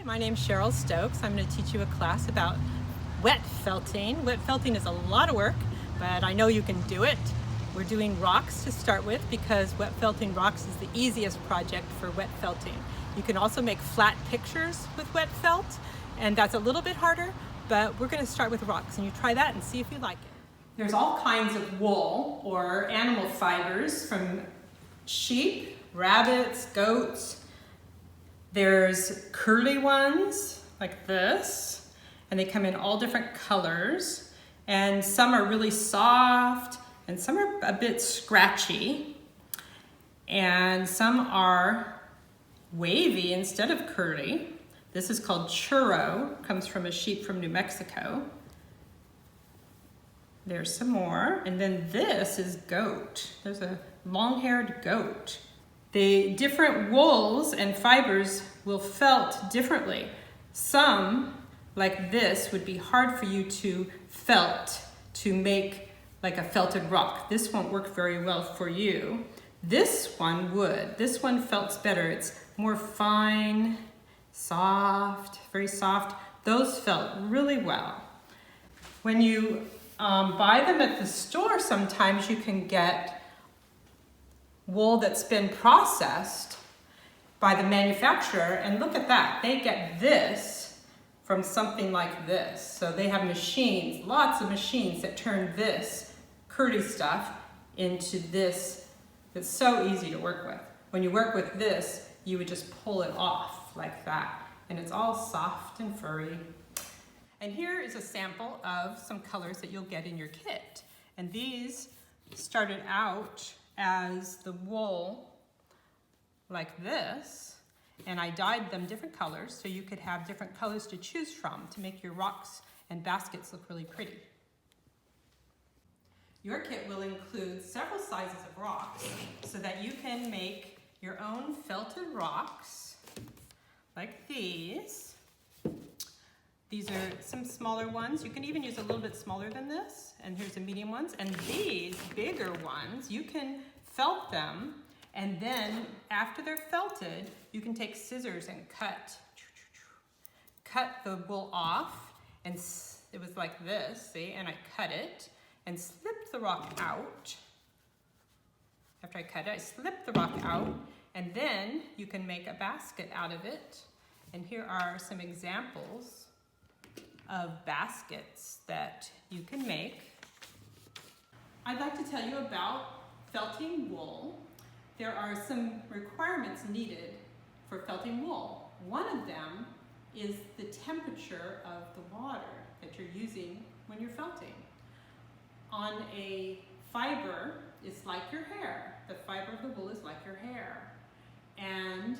my name's Cheryl Stokes. I'm going to teach you a class about wet felting. Wet felting is a lot of work, but I know you can do it. We're doing rocks to start with because wet felting rocks is the easiest project for wet felting. You can also make flat pictures with wet felt, and that's a little bit harder, but we're going to start with rocks, and you try that and see if you like it. There's all kinds of wool or animal fibers from sheep, rabbits, goats. There's curly ones like this, and they come in all different colors, and some are really soft and some are a bit scratchy, and some are wavy instead of curly. This is called churro, comes from a sheep from New Mexico. There's some more, and then this is goat. There's a long-haired goat. The different wools and fibers will felt differently. Some, like this, would be hard for you to felt to make like a felted rock. This won't work very well for you. This one would. This one felts better. It's more fine, soft, very soft. Those felt really well. When you buy them at the store, sometimes you can get wool that's been processed by the manufacturer, and look at that, they get this from something like this. So they have machines, lots of machines that turn this curdy stuff into this that's so easy to work with. When you work with this, you would just pull it off like that, and it's all soft and furry. And here is a sample of some colors that you'll get in your kit. And these started out as the wool like this, and I dyed them different colors so you could have different colors to choose from to make your rocks and baskets look really pretty. Your kit will include several sizes of rocks so that you can make your own felted rocks like these. These are some smaller ones. You can even use a little bit smaller than this, and here's the medium ones. And these bigger ones, you can felt them, and then after they're felted, you can take scissors and cut the wool off, and it was like this, see, and I cut it and slipped the rock out. After I cut it, I slipped the rock out, and then you can make a basket out of it. And here are some examples of baskets that you can make. I'd like to tell you about felting wool. There are some requirements needed for felting wool. One of them is the temperature of the water that you're using when you're felting. On a fiber, it's like your hair. The fiber of the wool is like your hair. And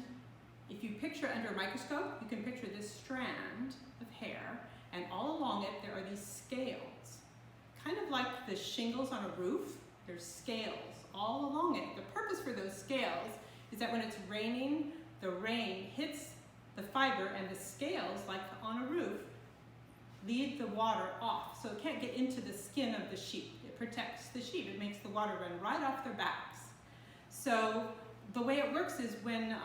if you picture under a microscope, you can picture this strand of hair, and all along it there are these scales. Kind of like the shingles on a roof, there's scales all along it. The purpose for those scales is that when it's raining, the rain hits the fiber, and the scales, like on a roof, lead the water off. So it can't get into the skin of the sheep. It protects the sheep. It makes the water run right off their backs. So the way it works is when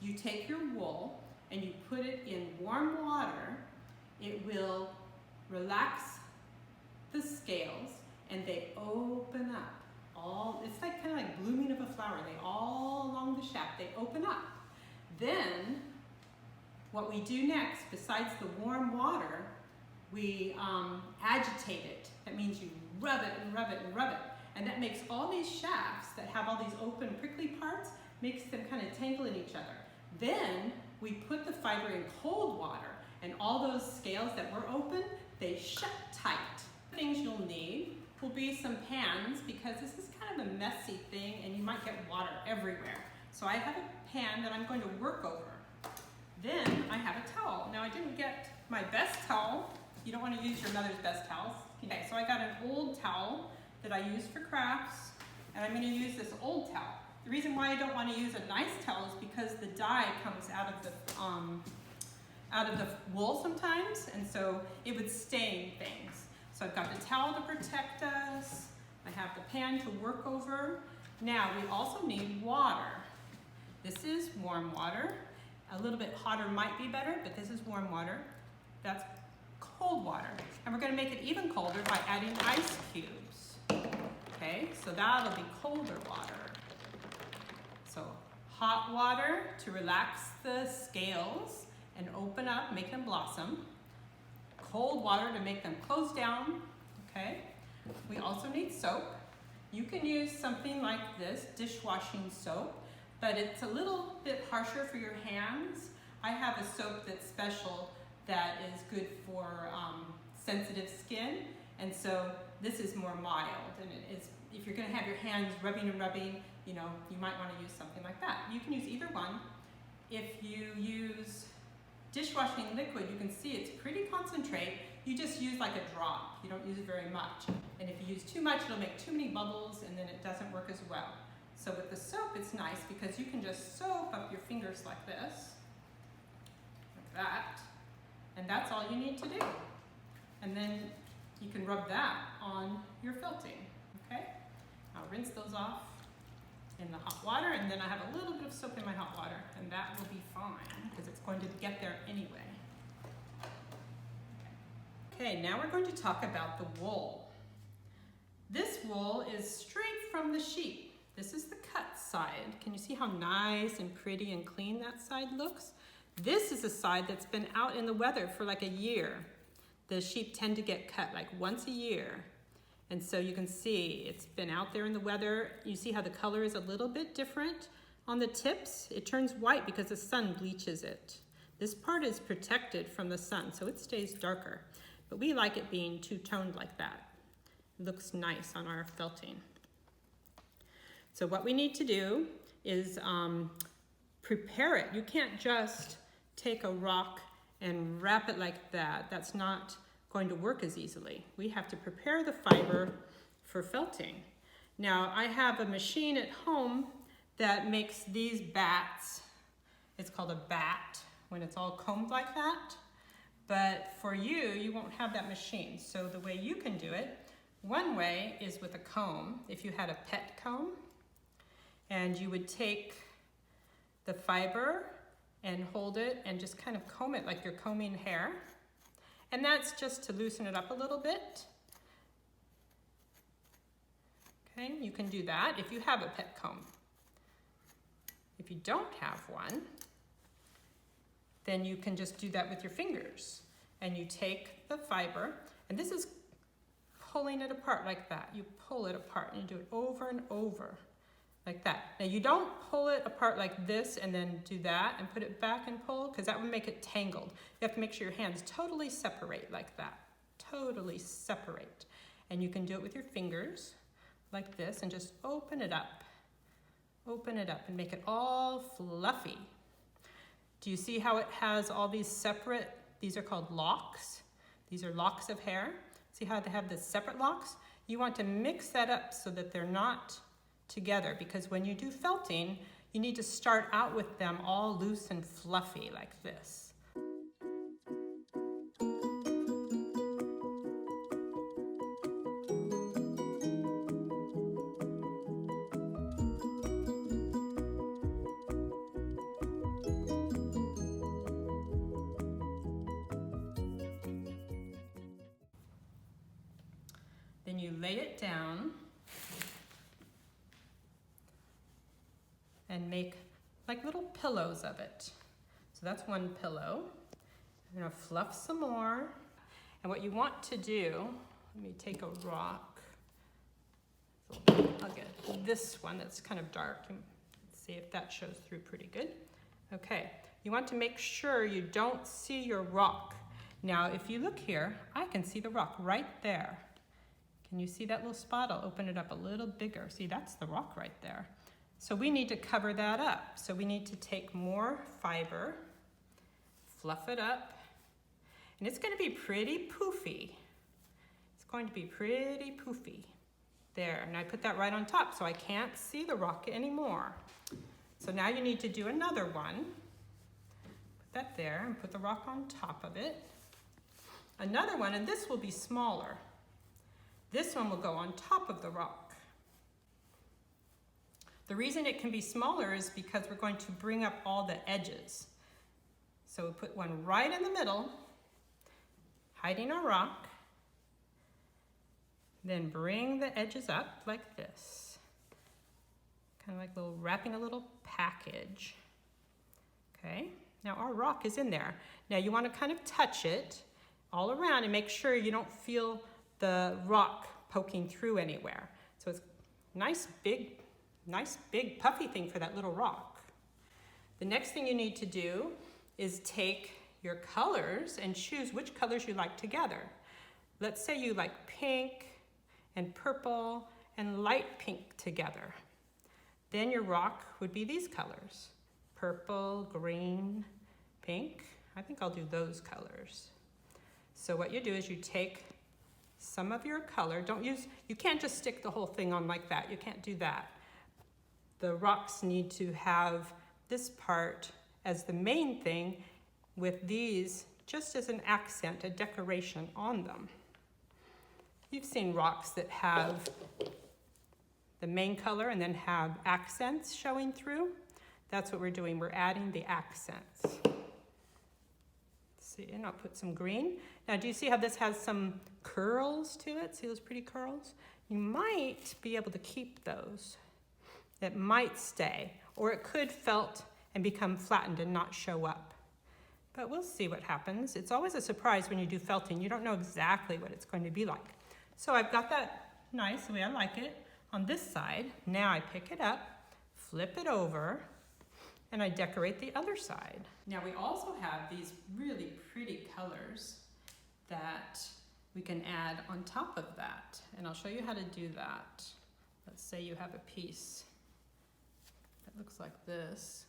you take your wool and you put it in warm water, it will relax the scales, and they open up. It's like kind of like blooming of a flower. They all along the shaft, they open up. Then what we do next, besides the warm water, we agitate it. That means you rub it and rub it and rub it. And that makes all these shafts that have all these open prickly parts, makes them kind of tangle in each other. Then we put the fiber in cold water, and all those scales that were open, they shut tight. Things you'll need will be some pans, because this is kind of a messy thing and you might get water everywhere. So I have a pan that I'm going to work over. Then I have a towel. Now I didn't get my best towel. You don't want to use your mother's best towels. Okay, so I got an old towel that I use for crafts, and I'm going to use this old towel. The reason why I don't want to use a nice towel is because the dye comes out of the wool sometimes, and so it would stain things. So I've got the towel to protect us. I have the pan to work over. Now we also need water. This is warm water, A little bit hotter might be better, but this is warm water. That's cold water. And we're gonna make it even colder by adding ice cubes. Okay, so that'll be colder water. So hot water to relax the scales and open up, make them blossom. Cold water to make them close down, okay? We also need soap. You can use something like this, dishwashing soap, but it's a little bit harsher for your hands. I have a soap that's special that is good for sensitive skin, and so this is more mild, and it is, if you're gonna have your hands rubbing and rubbing, you know, you might wanna use something like that. You can use either one. If you use dishwashing liquid, you can see it's pretty concentrate. You just use like a drop. You don't use very much. And if you use too much, it'll make too many bubbles and then it doesn't work as well. So with the soap, it's nice because you can just soap up your fingers like this, like that, and that's all you need to do. And then you can rub that on your felting, okay? I'll rinse those off in the hot water, and then I have a little bit of soap in my hot water, and that will be fine because it's going to get there anyway. Okay, now we're going to talk about the wool. This wool is straight from the sheep. This is the cut side. Can you see how nice and pretty and clean that side looks? This is a side that's been out in the weather for like a year. The sheep tend to get cut like once a year. And so you can see it's been out there in the weather. You see how the color is a little bit different on the tips. It turns white because the sun bleaches it. This part is protected from the sun, so it stays darker. But we like it being two-toned like that. It looks nice on our felting. So what we need to do is prepare it. You can't just take a rock and wrap it like that. That's not going to work as easily. We have to prepare the fiber for felting. Now I have a machine at home that makes these bats. It's called a bat when it's all combed like that. But for you, you won't have that machine. So the way you can do it, one way is with a comb. If you had a pet comb, and you would take the fiber and hold it and just kind of comb it like you're combing hair. And that's just to loosen it up a little bit. Okay, you can do that if you have a pet comb. If you don't have one, then you can just do that with your fingers. And you take the fiber, and this is pulling it apart like that. You pull it apart and you do it over and over like that. Now you don't pull it apart like this and then do that and put it back and pull, because that would make it tangled. You have to make sure your hands totally separate like that. Totally separate. And you can do it with your fingers like this and just open it up. Open it up and make it all fluffy. Do you see how it has all these separate, these are called locks. These are locks of hair. See how they have the separate locks? You want to mix that up so that they're not together, because when you do felting, you need to start out with them all loose and fluffy like this. Then you lay it down and make like little pillows of it. So that's one pillow. I'm gonna fluff some more. And what you want to do, let me take a rock. I'll get this one that's kind of dark. Let's see if that shows through pretty good. Okay, you want to make sure you don't see your rock. Now, if you look here, I can see the rock right there. Can you see that little spot? I'll open it up a little bigger. See, that's the rock right there. So we need to cover that up. So we need to take more fiber, fluff it up, and it's gonna be pretty poofy. It's going to be pretty poofy. There, and I put that right on top so I can't see the rock anymore. So now you need to do another one. Put that there and put the rock on top of it. Another one, and this will be smaller. This one will go on top of the rock. The reason it can be smaller is because we're going to bring up all the edges. So we put one right in the middle, hiding our rock. Then bring the edges up like this. Kind of like wrapping a little package. Okay, now our rock is in there. Now you want to kind of touch it all around and make sure you don't feel the rock poking through anywhere. So it's nice big puffy thing for that little rock. The next thing you need to do is take your colors and choose which colors you like together. Let's say you like pink and purple and light pink together. Then your rock would be these colors: purple, green, pink. I think I'll do those colors. So what you do is you take some of your color. You can't just stick the whole thing on like that. You can't do that. The rocks need to have this part as the main thing, with these just as an accent, a decoration on them. You've seen rocks that have the main color and then have accents showing through. That's what we're doing. We're adding the accents. See, and I'll put some green. Now, do you see how this has some curls to it? See those pretty curls? You might be able to keep those. It might stay, or it could felt and become flattened and not show up. But we'll see what happens. It's always a surprise when you do felting. You don't know exactly what it's going to be like. So I've got that nice, the way I like it, on this side. Now I pick it up, flip it over, and I decorate the other side. Now we also have these really pretty colors that we can add on top of that. And I'll show you how to do that. Let's say you have a piece that looks like this.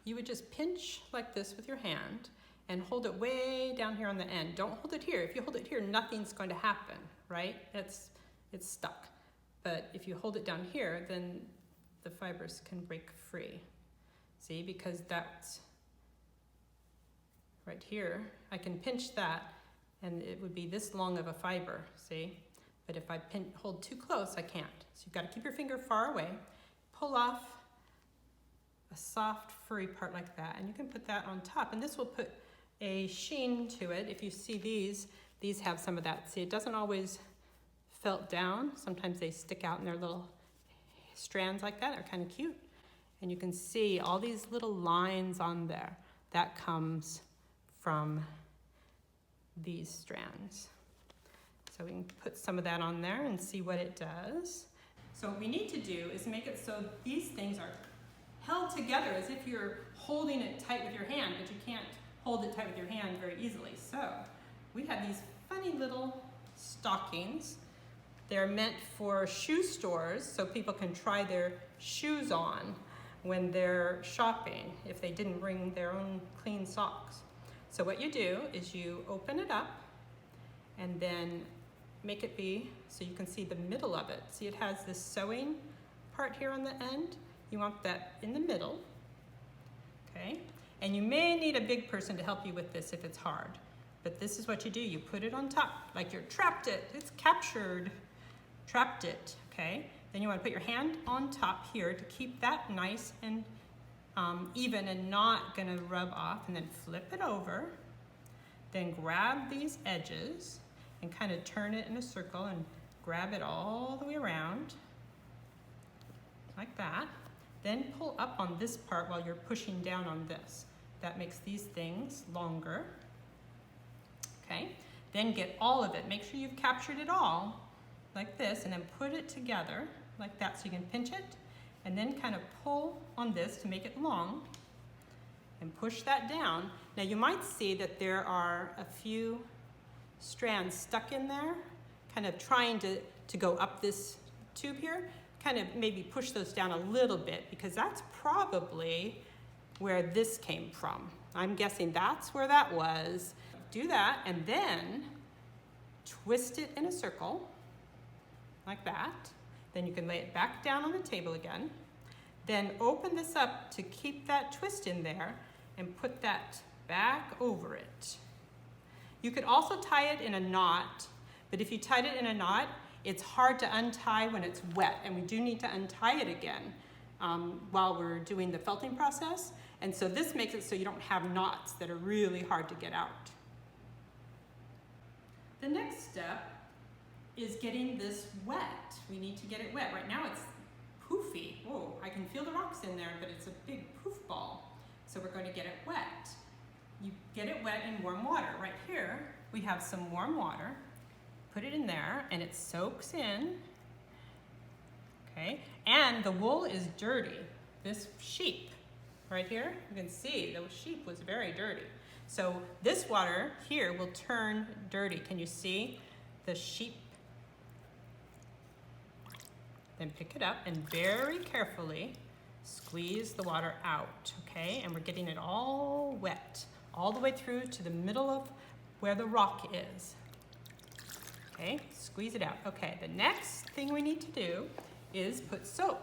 You would just pinch like this with your hand and hold it way down here on the end. Don't hold it here. If you hold it here, nothing's going to happen, right? It's stuck. But if you hold it down here, then the fibers can break free. See, because that's right here. I can pinch that and it would be this long of a fiber, see? But if I hold too close, I can't. So you've got to keep your finger far away, pull off a soft furry part like that, and you can put that on top. And this will put a sheen to it. If you see these have some of that. See, it doesn't always felt down. Sometimes they stick out in their little strands like that. They're kind of cute. And you can see all these little lines on there. That comes from these strands. So we can put some of that on there and see what it does. So what we need to do is make it so these things are held together as if you're holding it tight with your hand, but you can't hold it tight with your hand very easily. So we have these funny little stockings. They're meant for shoe stores so people can try their shoes on when they're shopping if they didn't bring their own clean socks. So what you do is you open it up and then make it be so you can see the middle of it. See, it has this sewing part here on the end. You want that in the middle, okay? And you may need a big person to help you with this if it's hard. But this is what you do. You put it on top, like you're trapped it. It's captured, trapped it, okay? Then you want to put your hand on top here to keep that nice and even and not gonna rub off, and then flip it over. Then grab these edges and kind of turn it in a circle and grab it all the way around, like that. Then pull up on this part while you're pushing down on this. That makes these things longer, okay? Then get all of it. Make sure you've captured it all, like this, and then put it together like that so you can pinch it, and then kind of pull on this to make it long, and push that down. Now you might see that there are a few strands stuck in there, kind of trying to go up this tube here. Kind of maybe push those down a little bit, because that's probably where this came from. I'm guessing that's where that was. Do that, and then twist it in a circle, like that. Then you can lay it back down on the table again. Then open this up to keep that twist in there and put that back over it. You could also tie it in a knot, but if you tied it in a knot, it's hard to untie when it's wet, and we do need to untie it again while we're doing the felting process. And so this makes it so you don't have knots that are really hard to get out. The next step is getting this wet. We need to get it wet. Right now it's poofy. Whoa, I can feel the rocks in there, but it's a big poof ball. So we're going to get it wet. You get it wet in warm water. Right here, we have some warm water. Put it in there and it soaks in. Okay, and the wool is dirty. This sheep right here, you can see the sheep was very dirty. So this water here will turn dirty. Can you see the sheep? Then pick it up and very carefully squeeze the water out, okay? And we're getting it all wet, all the way through to the middle of where the rock is. Okay, squeeze it out. Okay, the next thing we need to do is put soap.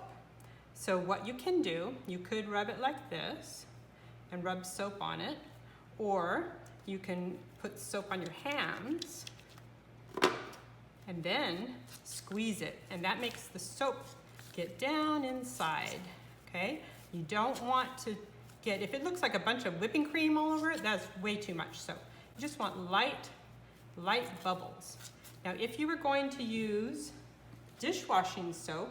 So what you can do, you could rub it like this and rub soap on it, or you can put soap on your hands and then squeeze it, and that makes the soap get down inside, okay? You don't want to get, if it looks like a bunch of whipping cream all over it, that's way too much soap. You just want light bubbles. Now, if you were going to use dishwashing soap,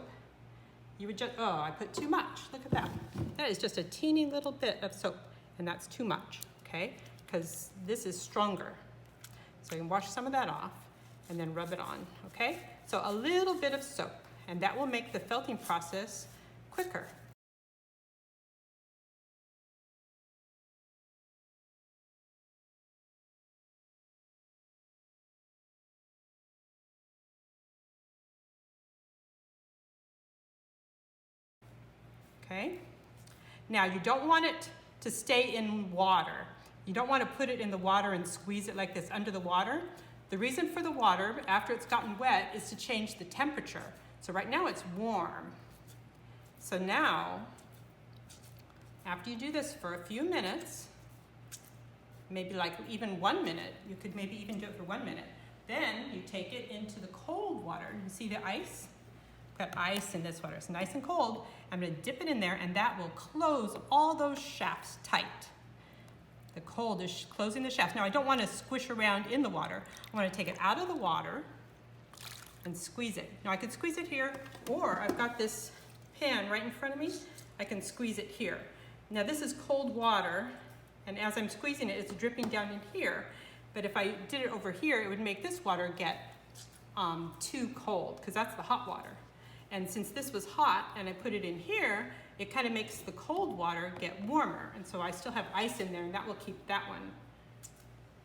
you would just, oh, I put too much, look at that. That is just a teeny little bit of soap, and that's too much, okay? Because this is stronger. So you can wash some of that off and then rub it on, okay? So a little bit of soap, and that will make the felting process quicker. Okay? Now you don't want it to stay in water. You don't want to put it in the water and squeeze it like this under the water. The reason for the water, after it's gotten wet, is to change the temperature. So right now it's warm. So now, after you do this for a few minutes, maybe like even 1 minute, you could maybe even do it for 1 minute. Then you take it into the cold water. You see the ice? Got ice in this water. It's nice and cold. I'm going to dip it in there, and that will close all those shafts tight. The cold is closing the shafts. Now, I don't want to squish around in the water. I want to take it out of the water and squeeze it. Now, I could squeeze it here, or I've got this pan right in front of me. I can squeeze it here. Now, this is cold water, and as I'm squeezing it, it's dripping down in here. But if I did it over here, it would make this water get too cold, because that's the hot water. And since this was hot and I put it in here, it kind of makes the cold water get warmer. And so I still have ice in there, and that will keep that one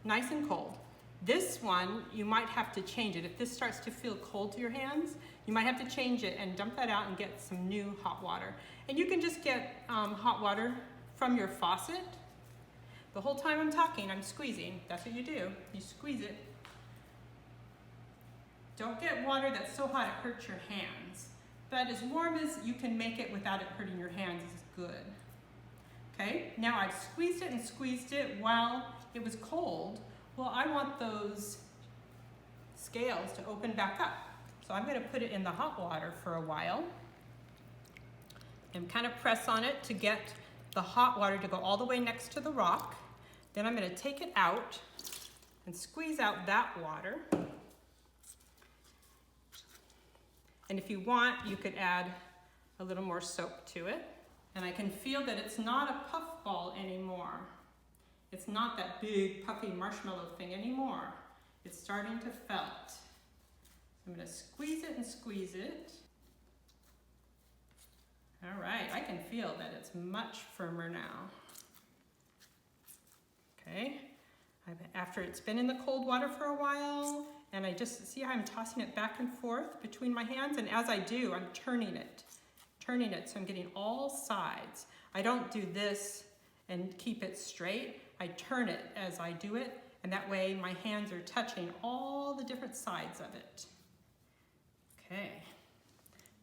nice and cold. This one, you might have to change it. If this starts to feel cold to your hands, you might have to change it and dump that out and get some new hot water. And you can just get hot water from your faucet. The whole time I'm talking, I'm squeezing. That's what you do. You squeeze it. Don't get water that's so hot it hurts your hands. But as warm as you can make it without it hurting your hands is good. Okay, now I've squeezed it and squeezed it while it was cold. Well, I want those scales to open back up. So I'm going to put it in the hot water for a while and kind of press on it to get the hot water to go all the way next to the rock. Then I'm going to take it out and squeeze out that water. And if you want, you could add a little more soap to it. And I can feel that it's not a puff ball anymore. It's not that big puffy marshmallow thing anymore. It's starting to felt. I'm going to squeeze it and squeeze it. All right, I can feel that it's much firmer now. Okay, after it's been in the cold water for a while, and I just see how I'm tossing it back and forth between my hands, and as I do, I'm turning it so I'm getting all sides. I don't do this and keep it straight. I turn it as I do it, and that way my hands are touching all the different sides of it. Okay,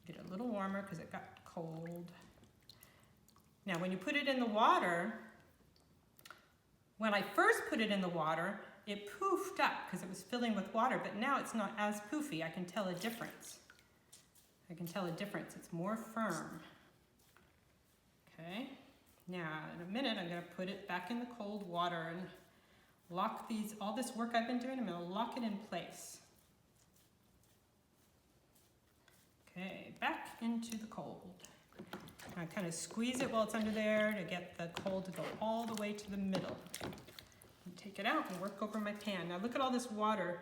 get it a little warmer because it got cold. Now when you put it in the water, when I first put it in the water, it poofed up because it was filling with water, but now it's not as poofy. I can tell a difference. It's more firm. Okay, Now, in a minute, I'm gonna put it back in the cold water and lock these, all this work I've been doing, I'm gonna lock it in place. Okay, back into the cold. I kind of squeeze it while it's under there to get the cold to go all the way to the middle. And take it out and work over my pan. Now look at all this water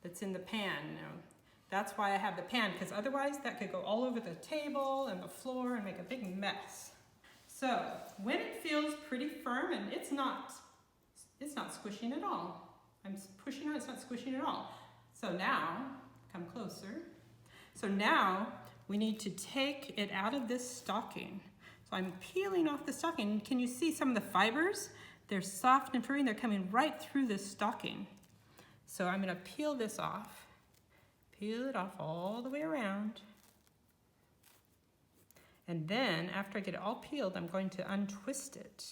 that's in the pan. Now, that's why I have the pan, because otherwise that could go all over the table and the floor and make a big mess. So when it feels pretty firm, and it's not squishing at all. I'm pushing on it, it's not squishing at all. So now, come closer. So now we need to take it out of this stocking. So I'm peeling off the stocking. Can you see some of the fibers? They're soft and furry and they're coming right through this stocking. So I'm gonna peel this off. Peel it off all the way around. And then after I get it all peeled, I'm going to untwist it.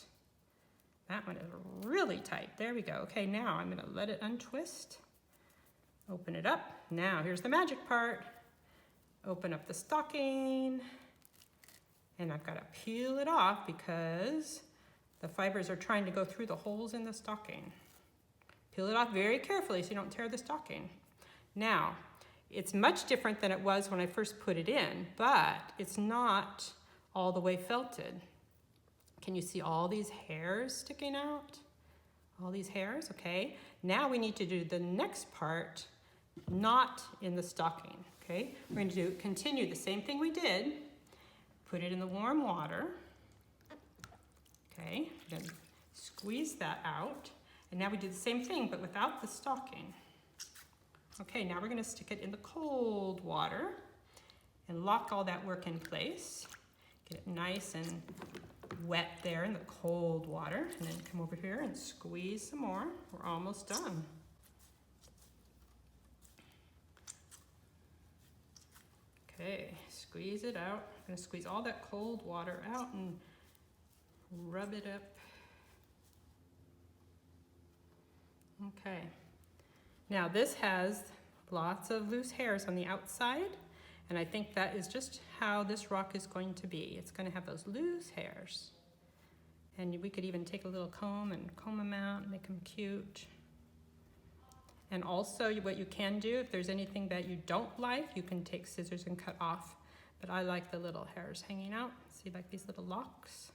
That one is really tight. There we go. Okay, now I'm gonna let it untwist. Open it up. Now here's the magic part. Open up the stocking, and I've got to peel it off because the fibers are trying to go through the holes in the stocking. Peel it off very carefully so you don't tear the stocking. Now, it's much different than it was when I first put it in, but it's not all the way felted. Can you see all these hairs sticking out? All these hairs, okay. Now we need to do the next part, not in the stocking. Okay, we're going to continue the same thing we did. Put it in the warm water. Okay, then squeeze that out. And now we do the same thing, but without the stocking. Okay, now we're going to stick it in the cold water and lock all that work in place. Get it nice and wet there in the cold water. And then come over here and squeeze some more. We're almost done. Okay, squeeze it out. I'm gonna squeeze all that cold water out and rub it up. Okay, now this has lots of loose hairs on the outside, and I think that is just how this rock is going to be. It's gonna have those loose hairs. And we could even take a little comb and comb them out and make them cute. And also what you can do, if there's anything that you don't like, you can take scissors and cut off. But I like the little hairs hanging out. See, like these little locks.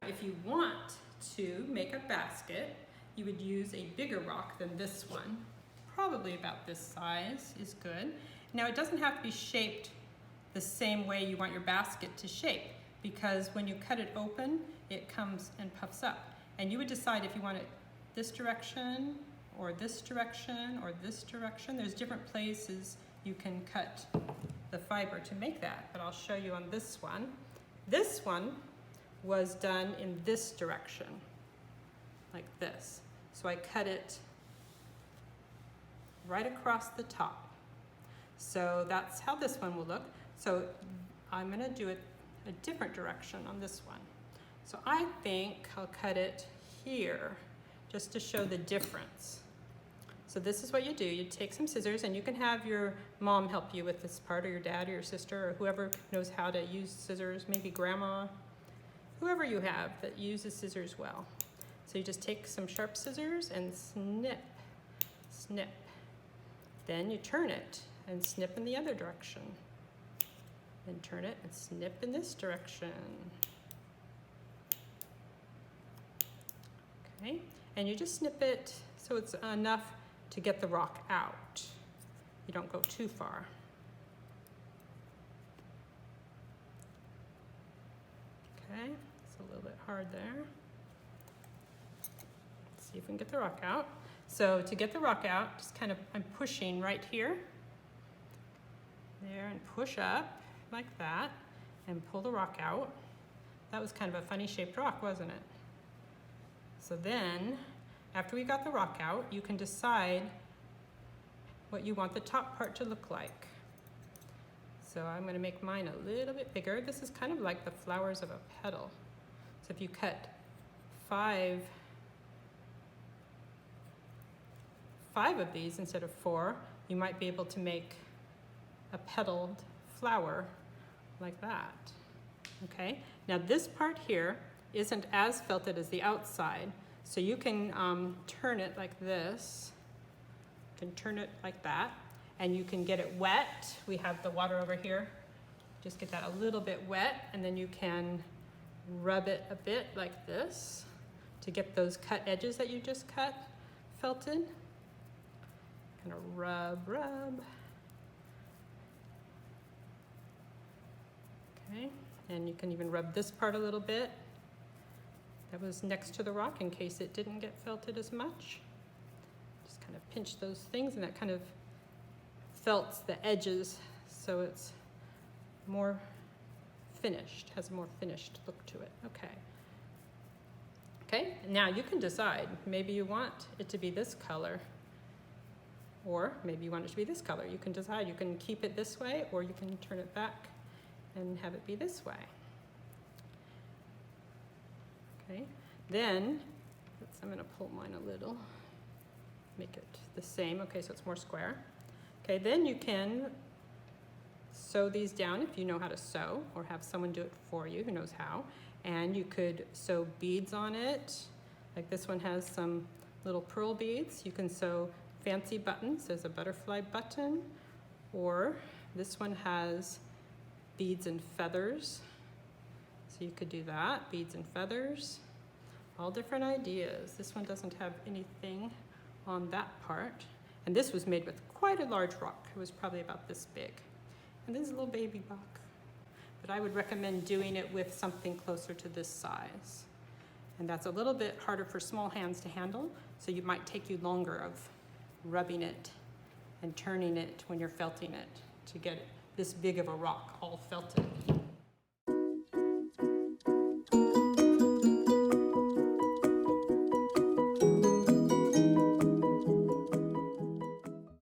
If you want to make a basket, you would use a bigger rock than this one. Probably about this size is good. Now it doesn't have to be shaped the same way you want your basket to shape, because when you cut it open, it comes and puffs up. And you would decide if you want it this direction, or this direction, or this direction. There's different places you can cut the fiber to make that, but I'll show you on this one. This one was done in this direction, like this. So I cut it right across the top. So that's how this one will look. So I'm gonna do it a different direction on this one. So I think I'll cut it here just to show the difference. So this is what you do. You take some scissors, and you can have your mom help you with this part, or your dad or your sister, or whoever knows how to use scissors, maybe grandma, whoever you have that uses scissors well. So you just take some sharp scissors and snip, snip. Then you turn it and snip in the other direction. Then turn it and snip in this direction. Okay, and you just snip it so it's enough to get the rock out. You don't go too far. Okay, it's a little bit hard there. Let's see if we can get the rock out. So to get the rock out, just kind of, I'm pushing right here. There, and push up like that, and pull the rock out. That was kind of a funny shaped rock, wasn't it? So then, after we got the rock out, you can decide what you want the top part to look like. So I'm gonna make mine a little bit bigger. This is kind of like the flowers of a petal. So if you cut five 5 of these instead of 4, you might be able to make a petaled flower like that. Okay, now this part here isn't as felted as the outside, so you can turn it like this. You can turn it like that, and you can get it wet. We have the water over here. Just get that a little bit wet, and then you can rub it a bit like this to get those cut edges that you just cut felted. Kind of rub. Okay, and you can even rub this part a little bit that was next to the rock in case it didn't get felted as much. Just kind of pinch those things, and that kind of felts the edges so it's more finished, has a more finished look to it. Okay, now you can decide. Maybe you want it to be this color, or maybe you want it to be this color. You can decide. You can keep it this way, or you can turn it back and have it be this way. Okay, then I'm going to pull mine a little, make it the same. Okay, so it's more square. Okay, then you can sew these down if you know how to sew, or have someone do it for you who knows how. And you could sew beads on it. Like this one has some little pearl beads. You can sew fancy buttons. There's a butterfly button. Or this one has beads and feathers. So you could do that, beads and feathers. All different ideas. This one doesn't have anything on that part. And this was made with quite a large rock. It was probably about this big. And this is a little baby rock. But I would recommend doing it with something closer to this size. And that's a little bit harder for small hands to handle, so it might take you longer of rubbing it and turning it when you're felting it to get this big of a rock all felted.